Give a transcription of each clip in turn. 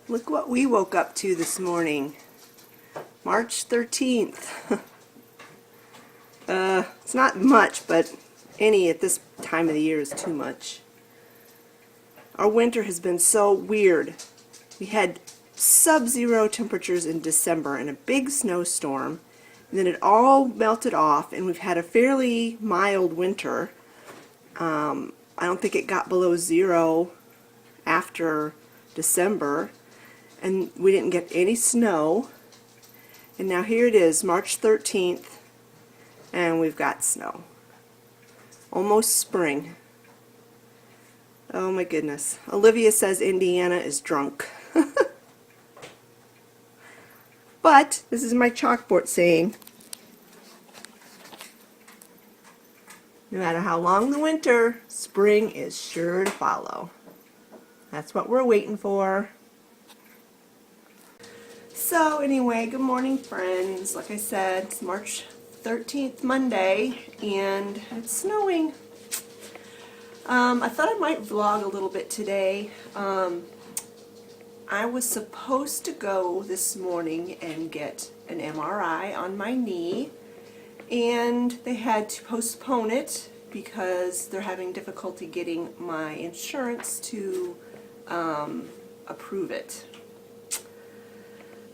Look what we woke up to this morning. March 13th. It's not much, but any at this time of the year is too much. Our winter has been so weird. We had sub-zero temperatures in December and a big snowstorm, and then it all melted off, and we've had a fairly mild winter. I don't think it got below zero after December, and we didn't get any snow. And now here it is, March 13th, and we've got snow. Almost spring. Oh my goodness. Olivia says Indiana is drunk. But this is my chalkboard saying, no matter how long the winter, spring is sure to follow. That's what we're waiting for. So anyway, good morning friends. Like I said, it's March 13th, Monday, and it's snowing. I thought I might vlog a little bit today. I was supposed to go this morning and get an MRI on my knee, and they had to postpone it because they're having difficulty getting my insurance to approve it.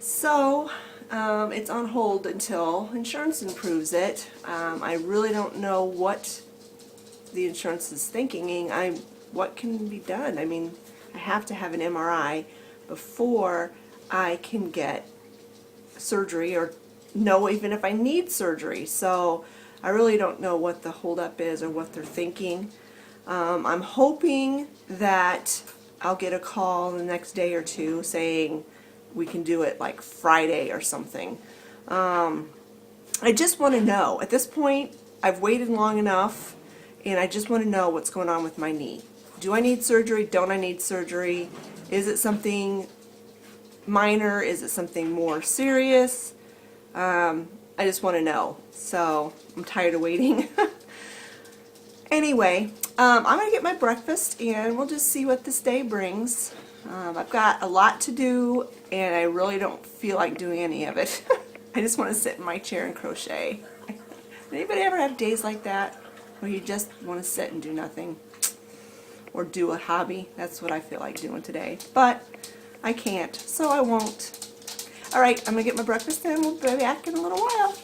So it's on hold until insurance approves it. I really don't know what the insurance is thinking. What can be done? I mean, I have to have an MRI before I can get surgery or know even if I need surgery. So I really don't know what the holdup is or what they're thinking. I'm hoping that I'll get a call the next day or two saying we can do it like Friday or something. I just want to know. At this point, I've waited long enough, and I just want to know what's going on with my knee. Do I need surgery? Don't I need surgery? Is it something minor? Is it something more serious? I just want to know. So I'm tired of waiting. Anyway, I'm going to get my breakfast and we'll just see what this day brings. I've got a lot to do and I really don't feel like doing any of it. I just want to sit in my chair and crochet. Anybody ever have days like that where you just want to sit and do nothing? Or do a hobby? That's what I feel like doing today. But I can't, so I won't. Alright, I'm going to get my breakfast and we'll be back in a little while.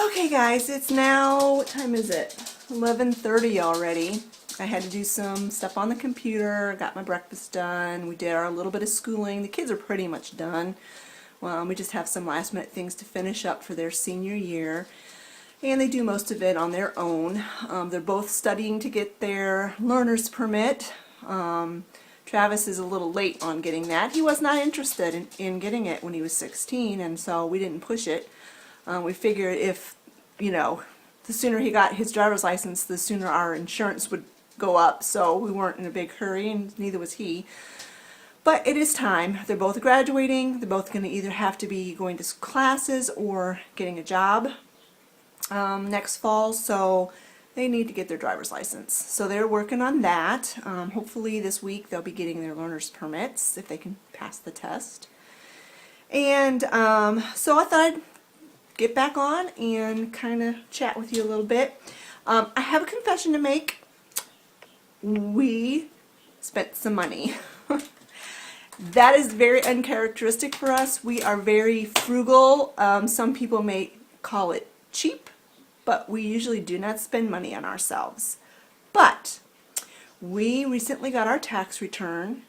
Okay guys, it's now, what time is it? 11:30 already. I had to do some stuff on the computer, got my breakfast done, we did our little bit of schooling. The kids are pretty much done. Well, we just have some last minute things to finish up for their senior year. And they do most of it on their own. They're both studying to get their learner's permit. Travis is a little late on getting that. He was not interested in getting it when he was 16, and so we didn't push it. We figured if, you know, the sooner he got his driver's license, the sooner our insurance would go up, so we weren't in a big hurry, and neither was he. But it is time. They're both graduating. They're both going to either have to be going to classes or getting a job next fall, so they need to get their driver's license. So they're working on that. Hopefully this week they'll be getting their learner's permits if they can pass the test. And so I thought I'd get back on and kind of chat with you a little bit. I have a confession to make. We spent some money. That is very uncharacteristic for us. We are very frugal. Some people may call it cheap, but we usually do not spend money on ourselves. But we recently got our tax return,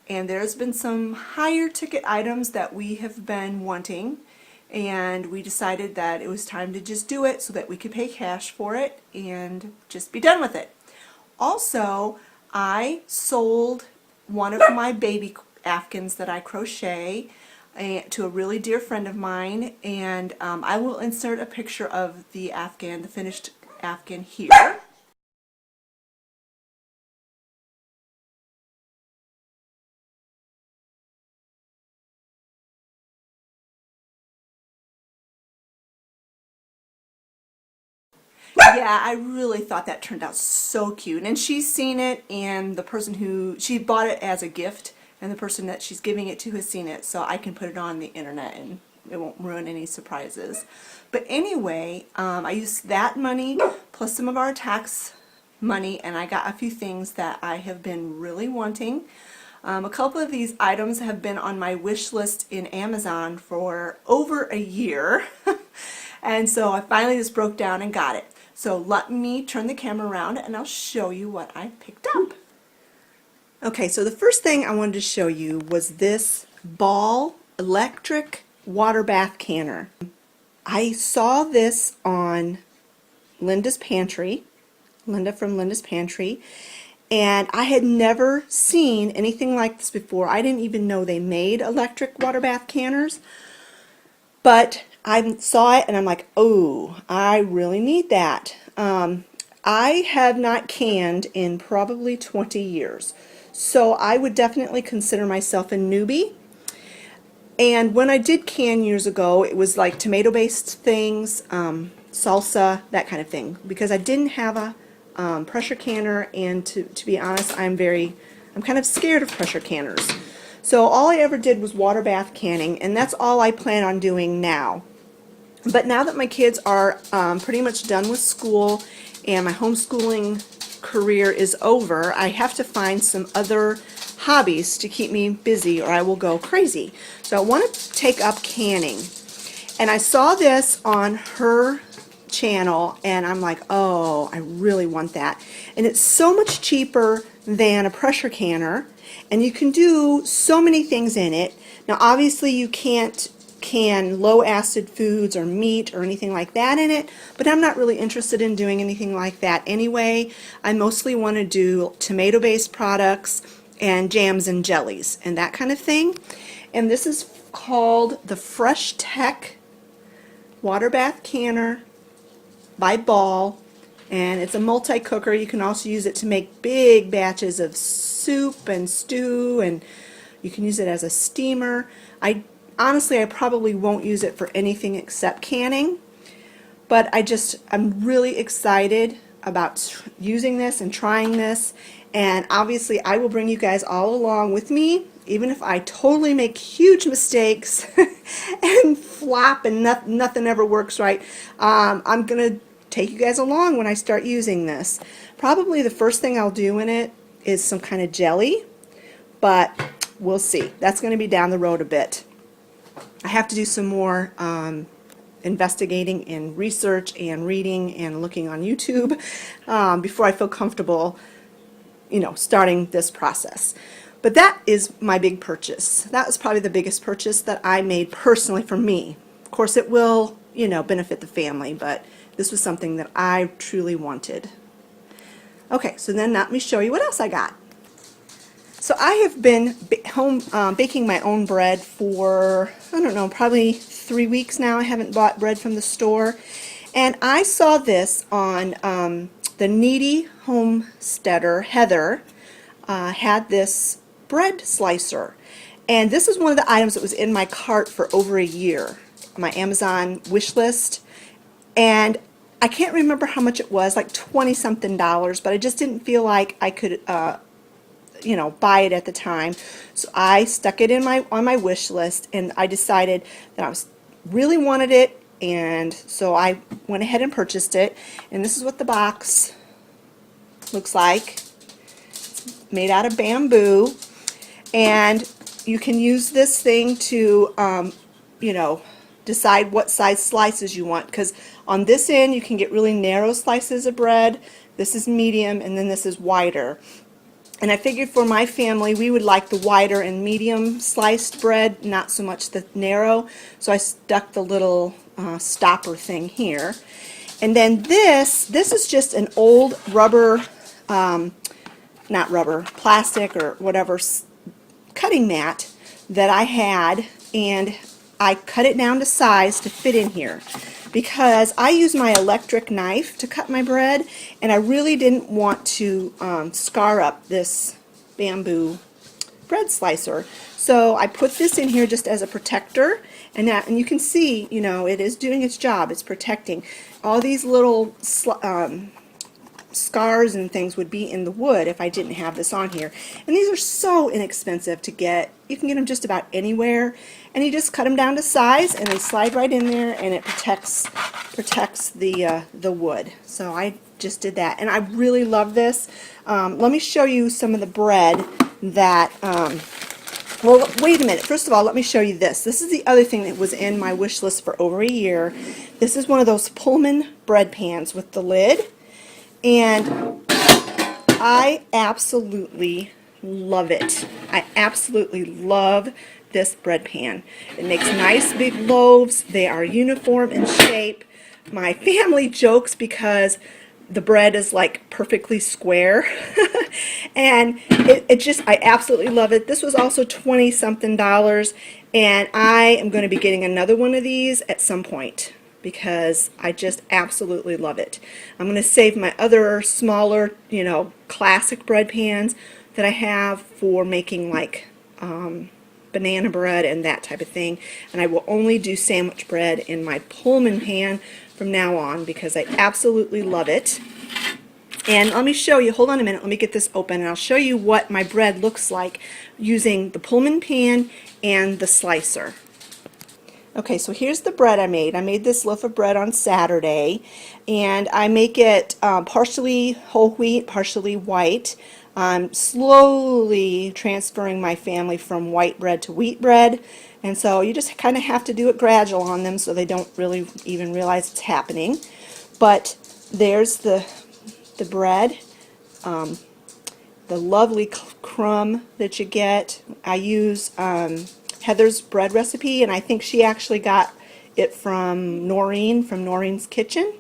and there's been some higher ticket items that we have been wanting, and we decided that it was time to just do it so that we could pay cash for it and just be done with it. Also, I sold one of my baby Afghans that I crochet to a really dear friend of mine, and I will insert a picture of the Afghan, the finished Afghan, here. Yeah, I really thought that turned out so cute, and she's seen it, and the person who, she bought it as a gift, and the person that she's giving it to has seen it, so I can put it on the internet and it won't ruin any surprises. But anyway, I used that money plus some of our tax money, and I got a few things that I have been really wanting. A couple of these items have been on my wish list in Amazon for over a year. And so I finally just broke down and got it. So let me turn the camera around and I'll show you what I picked up. Okay, so the first thing I wanted to show you was this Ball electric water bath canner. I saw this on Linda's Pantry, Linda from Linda's Pantry, and I had never seen anything like this before. I didn't even know they made electric water bath canners, but I saw it and I'm like, oh, I really need that. I have not canned in probably 20 years, so I would definitely consider myself a newbie. And when I did can years ago, it was like tomato-based things, salsa, that kind of thing, because I didn't have a pressure canner, and to be honest, I'm kind of scared of pressure canners. So all I ever did was water bath canning, and that's all I plan on doing now. But now that my kids are pretty much done with school and my homeschooling career is over, I have to find some other hobbies to keep me busy or I will go crazy. So I want to take up canning. And I saw this on her channel and I'm like, oh, I really want that. And it's so much cheaper than a pressure canner, and you can do so many things in it. Now obviously you can't can low acid foods or meat or anything like that in it, but I'm not really interested in doing anything like that anyway. I mostly want to do tomato based products and jams and jellies and that kind of thing. And this is called the Fresh Tech Water Bath Canner by Ball, and it's a multi-cooker. You can also use it to make big batches of soup and stew, and you can use it as a steamer. Honestly, I probably won't use it for anything except canning, but I'm really excited about using this and trying this, and obviously I will bring you guys all along with me, even if I totally make huge mistakes and flop and nothing ever works right. I'm going to take you guys along when I start using this. Probably the first thing I'll do in it is some kind of jelly, but we'll see. That's going to be down the road a bit. I have to do some more investigating and research and reading and looking on YouTube before I feel comfortable, starting this process. But that is my big purchase. That was probably the biggest purchase that I made personally for me. Of course, it will, benefit the family, but this was something that I truly wanted. Okay, so then let me show you what else I got. So I have been baking my own bread for, I don't know, probably 3 weeks now. I haven't bought bread from the store. And I saw this on the Needy Homesteader, Heather, had this bread slicer. And this is one of the items that was in my cart for over a year, my Amazon wish list. And I can't remember how much it was, like $20-something, but I just didn't feel like I could buy it at the time. So I stuck it in on my wish list, and I decided that I really wanted it, and so I went ahead and purchased it. And this is what the box looks like. It's made out of bamboo, and you can use this thing to decide what size slices you want, because on this end you can get really narrow slices of bread. This is medium, and then this is wider. And I figured for my family we would like the wider and medium sliced bread, not so much the narrow, so I stuck the little stopper thing here. And then this is just an old rubber, not rubber, plastic or whatever, cutting mat that I had, and I cut it down to size to fit in here, because I use my electric knife to cut my bread, and I really didn't want to scar up this bamboo bread slicer. So I put this in here just as a protector, and you can see, it is doing its job. It's protecting. All these little scars and things would be in the wood if I didn't have this on here. And these are so inexpensive to get. You can get them just about anywhere, and you just cut them down to size and they slide right in there, and it protects the wood. So I just did that, and I really love this. Let me show you some of the bread that well, wait a minute. First of all, let me show you this. This is the other thing that was in my wish list for over a year. This is one of those Pullman bread pans with the lid. And I absolutely love it. I absolutely love this bread pan. It makes nice big loaves. They are uniform in shape. My family jokes because the bread is like perfectly square. And I absolutely love it. This was also $20-something, and I am going to be getting another one of these at some point, because I just absolutely love it. I'm going to save my other smaller, classic bread pans that I have for making like banana bread and that type of thing. And I will only do sandwich bread in my Pullman pan from now on because I absolutely love it. And let me show you, hold on a minute, let me get this open and I'll show you what my bread looks like using the Pullman pan and the slicer. Okay, so here's the bread I made. I made this loaf of bread on Saturday, and I make it partially whole wheat, partially white. I'm slowly transferring my family from white bread to wheat bread, and so you just kind of have to do it gradual on them so they don't really even realize it's happening. But there's the bread, the lovely crumb that you get. I use Heather's bread recipe, and I think she actually got it from Noreen, from Noreen's Kitchen.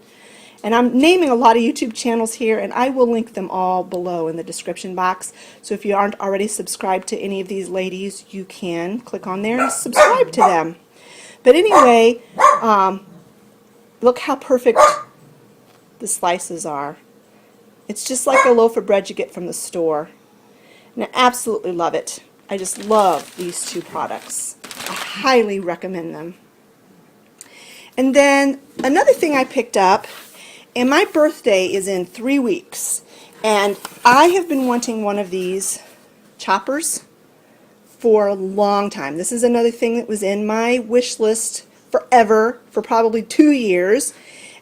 And I'm naming a lot of YouTube channels here, and I will link them all below in the description box. So if you aren't already subscribed to any of these ladies, you can click on there and subscribe to them. But anyway, look how perfect the slices are. It's just like a loaf of bread you get from the store. And I absolutely love it. I just love these two products. I highly recommend them. And then another thing I picked up, and my birthday is in 3 weeks, and I have been wanting one of these choppers for a long time. This is another thing that was in my wish list forever, for probably 2 years,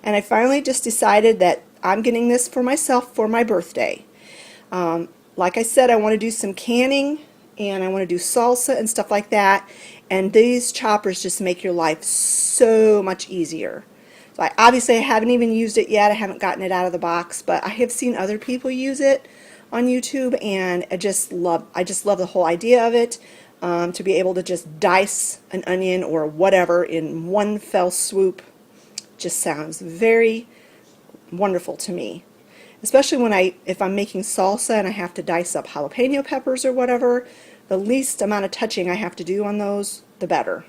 and I finally just decided that I'm getting this for myself for my birthday. Like I said, I want to do some canning, and I want to do salsa and stuff like that, and these choppers just make your life so much easier. So obviously I haven't even used it yet. I haven't gotten it out of the box, but I have seen other people use it on YouTube, and I just love the whole idea of it. To be able to just dice an onion or whatever in one fell swoop just sounds very wonderful to me. Especially if I'm making salsa and I have to dice up jalapeno peppers or whatever, the least amount of touching I have to do on those, the better.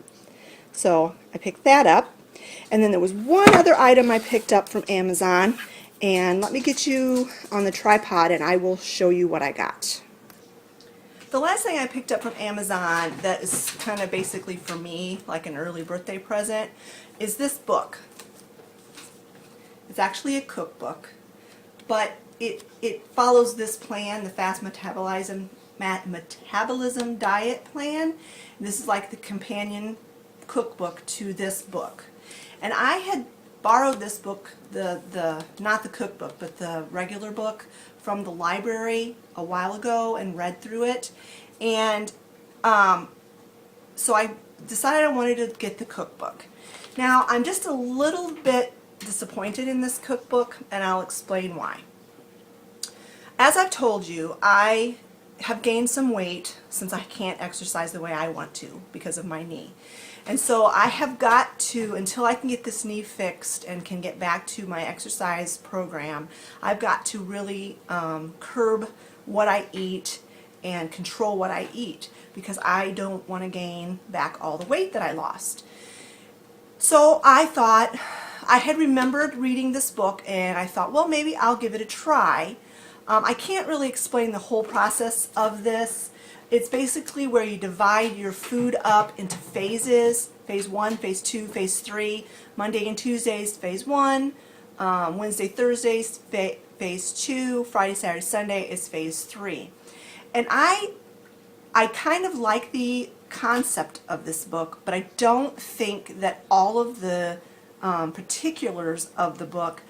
So I picked that up. And then there was one other item I picked up from Amazon, and let me get you on the tripod and I will show you what I got. The last thing I picked up from Amazon that is kind of basically for me, like an early birthday present, is this book. It's actually a cookbook, but it follows this plan, the fast metabolism diet plan. This is like the companion cookbook to this book. And I had borrowed this book, not the cookbook, but the regular book from the library a while ago and read through it. And so I decided I wanted to get the cookbook. Now, I'm just a little bit disappointed in this cookbook, and I'll explain why. As I've told you, I have gained some weight since I can't exercise the way I want to because of my knee. And so I have got to, until I can get this knee fixed and can get back to my exercise program, I've got to really curb what I eat and control what I eat, because I don't want to gain back all the weight that I lost. So I thought, I had remembered reading this book, and I thought, well, maybe I'll give it a try. I can't really explain the whole process of this. It's basically where you divide your food up into phases. Phase 1, Phase 2, Phase 3. Monday and Tuesdays, Phase 1. Wednesday, Thursdays, Phase phase 2, Friday, Saturday, Sunday is phase 3. And I kind of like the concept of this book, but I don't think that all of the particulars of the book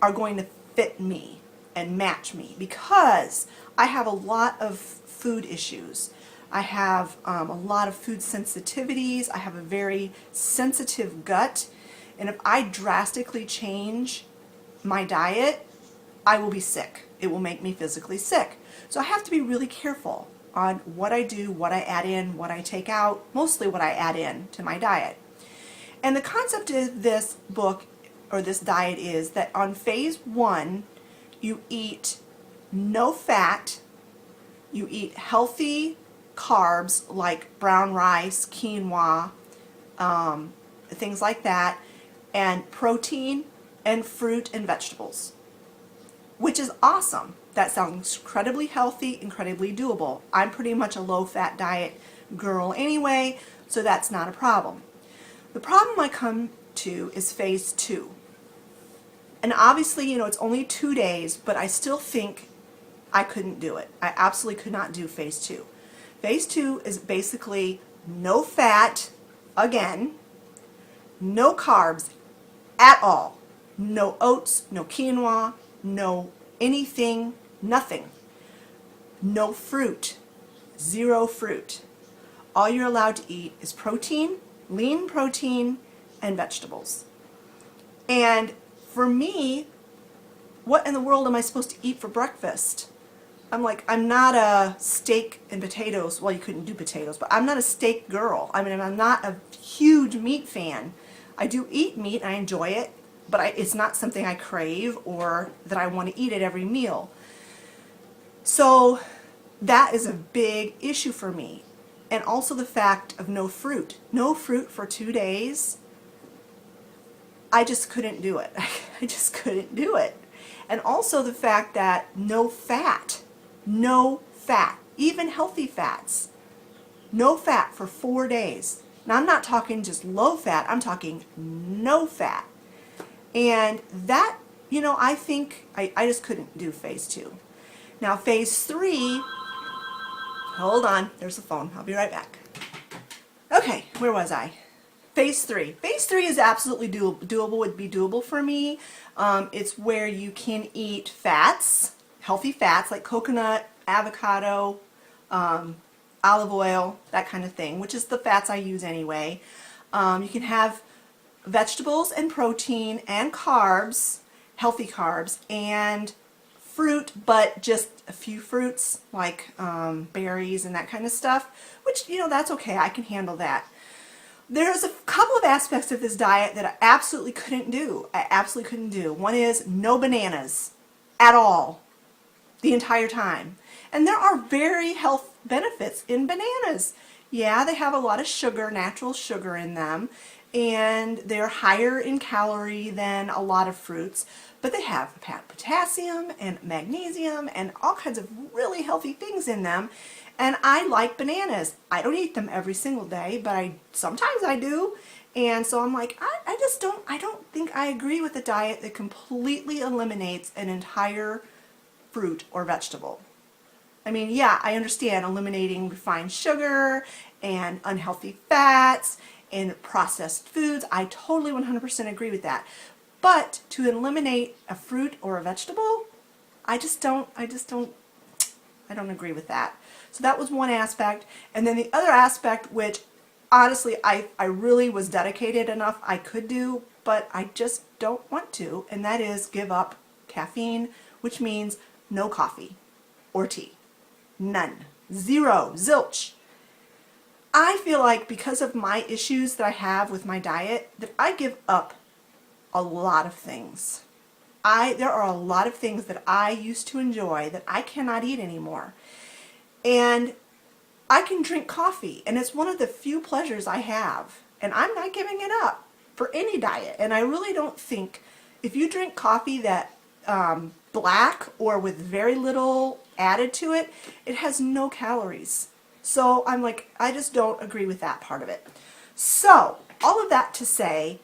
are going to fit me and match me, because I have a lot of food issues. I have a lot of food sensitivities. I have a very sensitive gut, and if I drastically change my diet, I will be sick. It will make me physically sick. So I have to be really careful on what I do, what I add in, what I take out, mostly what I add in to my diet. And the concept of this book or this diet is that on phase 1, you eat no fat, you eat healthy carbs like brown rice, quinoa, things like that, and protein and fruit and vegetables, which is awesome. That sounds incredibly healthy, incredibly doable. I'm pretty much a low-fat diet girl anyway, so that's not a problem. The problem I come to is phase 2. And obviously, you know, it's only 2 days, but I still think I couldn't do it. I absolutely could not do phase 2. Phase 2 is basically no fat, again, no carbs at all. No oats, no quinoa, no anything, nothing. No fruit, 0 fruit. All you're allowed to eat is protein, lean protein, and vegetables. And for me, what in the world am I supposed to eat for breakfast? I'm not a steak and potatoes, well, you couldn't do potatoes, but I'm not a steak girl. I mean, I'm not a huge meat fan. I do eat meat, and I enjoy it, but it's not something I crave or that I want to eat at every meal. So that is a big issue for me. And also the fact of no fruit. No fruit for 2 days. I just couldn't do it. I just couldn't do it. And also the fact that no fat. No fat. Even healthy fats. No fat for 4 days. Now I'm not talking just low fat. I'm talking no fat. And that, you know, I think I just couldn't do phase 2. Now phase 3, hold on, there's the phone. I'll be right back. Okay, where was I? Phase 3. Phase 3 is absolutely doable, would be doable for me. It's where you can eat fats, healthy fats like coconut, avocado, olive oil, that kind of thing, which is the fats I use anyway. You can have vegetables and protein and carbs, healthy carbs, and fruit, but just a few fruits like berries and that kind of stuff, which, you know, that's okay. I can handle that. There's a couple of aspects of this diet that I absolutely couldn't do. I absolutely couldn't do. One is no bananas at all the entire time. And there are very health benefits in bananas. Yeah, they have a lot of sugar, natural sugar in them, and they're higher in calorie than a lot of fruits, but they have potassium and magnesium and all kinds of really healthy things in them. And I like bananas. I don't eat them every single day, but sometimes I do. And so I'm like, I don't think I agree with a diet that completely eliminates an entire fruit or vegetable. I mean, yeah, I understand eliminating refined sugar and unhealthy fats and processed foods. I totally 100% agree with that. But to eliminate a fruit or a vegetable, I don't agree with that. So that was one aspect. And then the other aspect, which honestly I really was dedicated enough I could do, but I just don't want to, and that is give up caffeine, which means no coffee or tea. None. Zero. Zilch. I feel like because of my issues that I have with my diet, that I give up a lot of things. There are a lot of things that I used to enjoy that I cannot eat anymore. And I can drink coffee, and it's one of the few pleasures I have. And I'm not giving it up for any diet. And I really don't think if you drink coffee that black or with very little added to it, it has no calories. So I'm like, I just don't agree with that part of it. So all of that to say,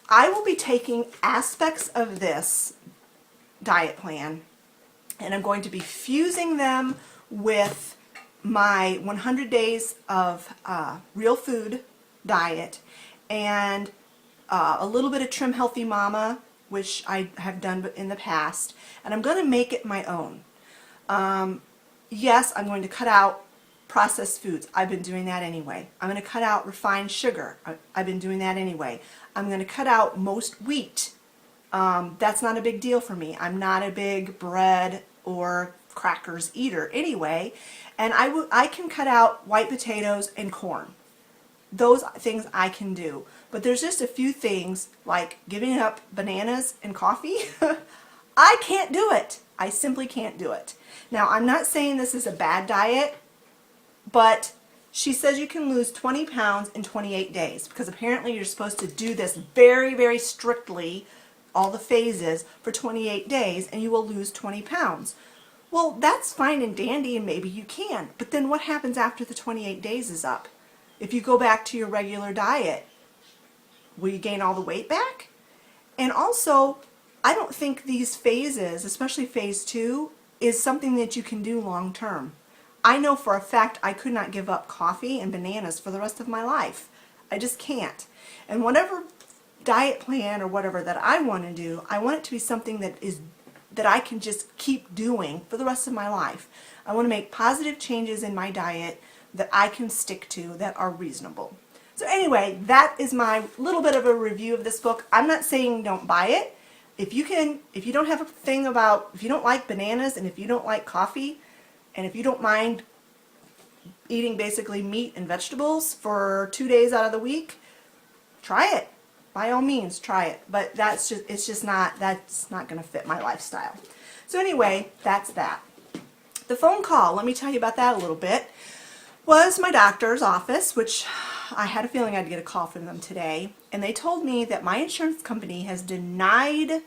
I will be taking aspects of this diet plan and I'm going to be fusing them with my 100 days of real food diet and a little bit of Trim Healthy Mama, which I have done in the past, and I'm going to make it my own. Yes, I'm going to cut out processed foods. I've been doing that anyway. I'm going to cut out refined sugar. I've been doing that anyway. I'm going to cut out most wheat. That's not a big deal for me. I'm not a big bread or crackers eater anyway, and I can cut out white potatoes and corn. Those things I can do. But there's just a few things like giving up bananas and coffee. I can't do it. I simply can't do it. Now, I'm not saying this is a bad diet, but she says you can lose 20 pounds in 28 days because apparently you're supposed to do this very, very strictly, all the phases, for 28 days, and you will lose 20 pounds. Well, that's fine and dandy, and maybe you can. But then what happens after the 28 days is up? If you go back to your regular diet, will you gain all the weight back? And also, I don't think these phases, especially phase 2, is something that you can do long term. I know for a fact I could not give up coffee and bananas for the rest of my life. I just can't. And whatever diet plan or whatever that I want to do, I want it to be something that I can just keep doing for the rest of my life. I want to make positive changes in my diet that I can stick to that are reasonable. So anyway, that is my little bit of a review of this book. I'm not saying don't buy it. If you don't have a thing about, if you don't like bananas and if you don't like coffee and if you don't mind eating basically meat and vegetables for 2 days out of the week, try it. By all means, try it. But that's not going to fit my lifestyle. So anyway, that's that. The phone call, let me tell you about that a little bit, was my doctor's office, which I had a feeling I'd get a call from them today, and they told me that my insurance company has denied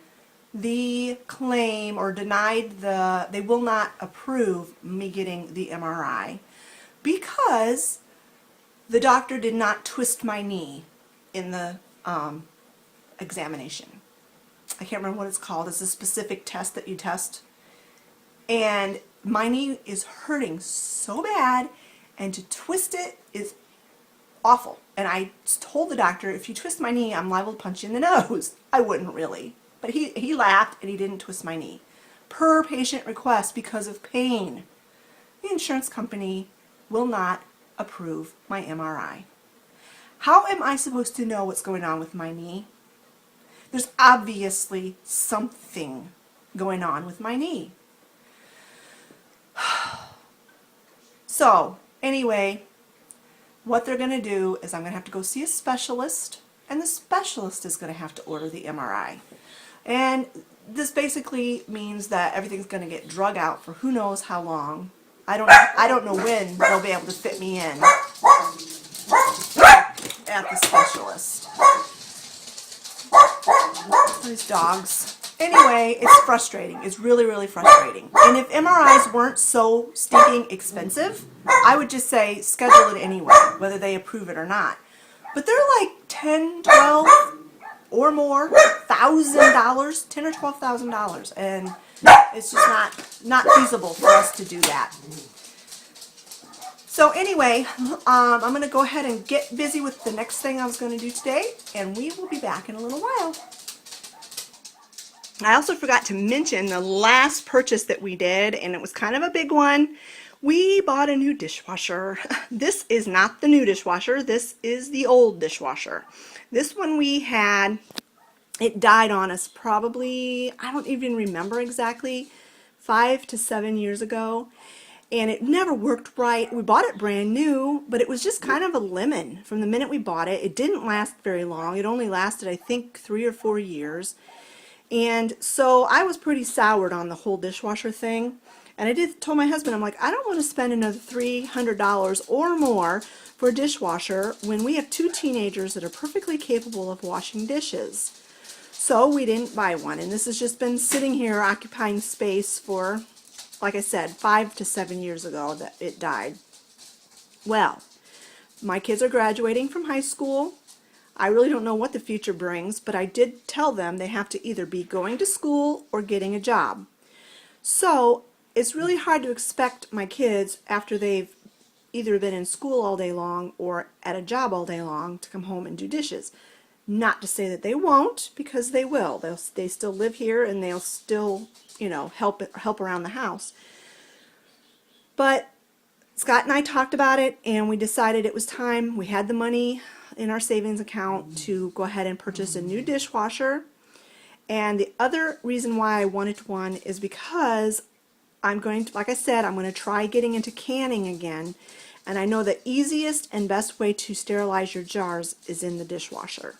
the claim or they will not approve me getting the MRI because the doctor did not twist my knee in the examination. I can't remember what it's called. It's a specific test that you test. And my knee is hurting so bad, and to twist it is awful. And I told the doctor, if you twist my knee, I'm liable to punch you in the nose. I wouldn't really. But he laughed and he didn't twist my knee. Per patient request because of pain. The insurance company will not approve my MRI. How am I supposed to know what's going on with my knee? There's obviously something going on with my knee. So, anyway, what they're going to do is I'm going to have to go see a specialist, and the specialist is going to have to order the MRI. And this basically means that everything's going to get drug out for who knows how long. I don't know when they'll be able to fit me in at the specialist. These dogs. Anyway, it's frustrating. It's really, really frustrating. And if MRIs weren't so stinking expensive, I would just say schedule it anyway, whether they approve it or not. But they're like $10, $12 or more, $1,000, $10,000 or $12,000, and it's just not feasible for us to do that. So anyway, I'm going to go ahead and get busy with the next thing I was going to do today, and we will be back in a little while. I also forgot to mention the last purchase that we did, and it was kind of a big one. We bought a new dishwasher. This is not the new dishwasher. This is the old dishwasher. This one we had, it died on us probably, I don't even remember exactly, 5 to 7 years ago. And it never worked right. We bought it brand new, but it was just kind of a lemon from the minute we bought it. It didn't last very long. It only lasted, I think, 3 or 4 years. And so I was pretty soured on the whole dishwasher thing. And I told my husband, I'm like, I don't want to spend another $300 or more for a dishwasher when we have 2 teenagers that are perfectly capable of washing dishes. So we didn't buy one. And this has just been sitting here occupying space for, like I said, 5 to 7 years ago that it died. Well, my kids are graduating from high school. I really don't know what the future brings, but I did tell them they have to either be going to school or getting a job. So it's really hard to expect my kids, after they've either been in school all day long or at a job all day long, to come home and do dishes. Not to say that they won't, because they will. They still live here and they'll still, you know, help around the house. But Scott and I talked about it, and we decided it was time. We had the money in our savings account to go ahead and purchase a new dishwasher. And the other reason why I wanted one is because I'm going to, like I said, I'm going to try getting into canning again. And I know the easiest and best way to sterilize your jars is in the dishwasher.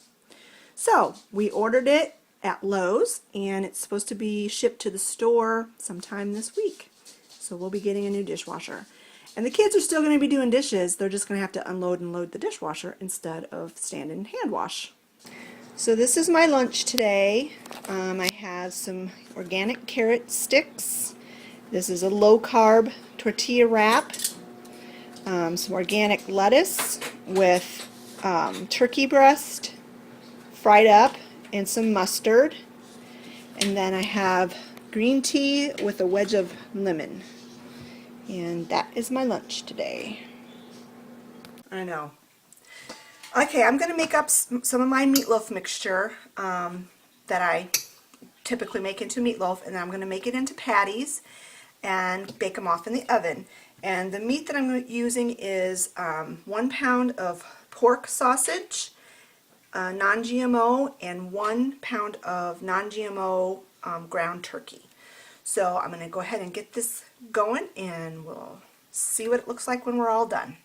So we ordered it at Lowe's, and it's supposed to be shipped to the store sometime this week. So we'll be getting a new dishwasher. And the kids are still going to be doing dishes. They're just going to have to unload and load the dishwasher instead of stand and hand wash. So this is my lunch today. I have some organic carrot sticks. This is a low-carb tortilla wrap. Some organic lettuce with turkey breast fried up and some mustard. And then I have green tea with a wedge of lemon. And that is my lunch today. I know. Okay, I'm going to make up some of my meatloaf mixture that I typically make into meatloaf, and then I'm going to make it into patties and bake them off in the oven. And the meat that I'm using is 1 pound of pork sausage, non-GMO, and 1 pound of non-GMO ground turkey. So I'm going to go ahead and get this going, and we'll see what it looks like when we're all done.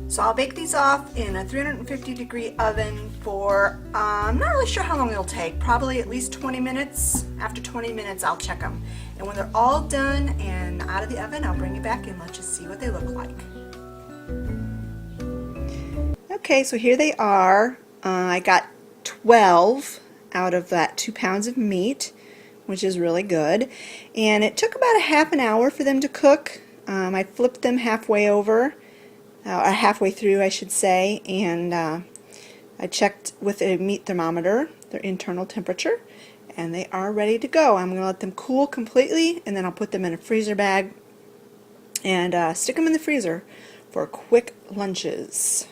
So I'll bake these off in a 350-degree oven for, I'm not really sure how long it'll take, probably at least 20 minutes. After 20 minutes I'll check them. And when they're all done and out of the oven, I'll bring you back and let you see what they look like. Okay, so here they are. I got 12 out of that 2 pounds of meat, which is really good. And it took about a half an hour for them to cook. I flipped them halfway over. Halfway through, I should say, and I checked with a meat thermometer their internal temperature, and they are ready to go. I'm going to let them cool completely, and then I'll put them in a freezer bag and stick them in the freezer for quick lunches.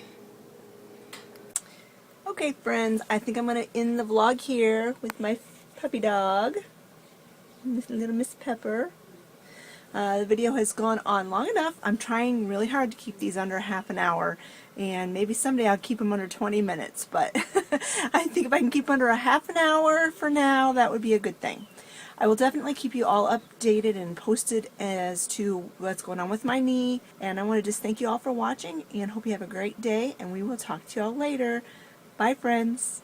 Okay, friends, I think I'm going to end the vlog here with my puppy dog, little Miss Pepper. The video has gone on long enough. I'm trying really hard to keep these under half an hour, and maybe someday I'll keep them under 20 minutes, but I think if I can keep under a half an hour for now, that would be a good thing. I will definitely keep you all updated and posted as to what's going on with my knee, and I want to just thank you all for watching and hope you have a great day, and we will talk to you all later. Bye, friends.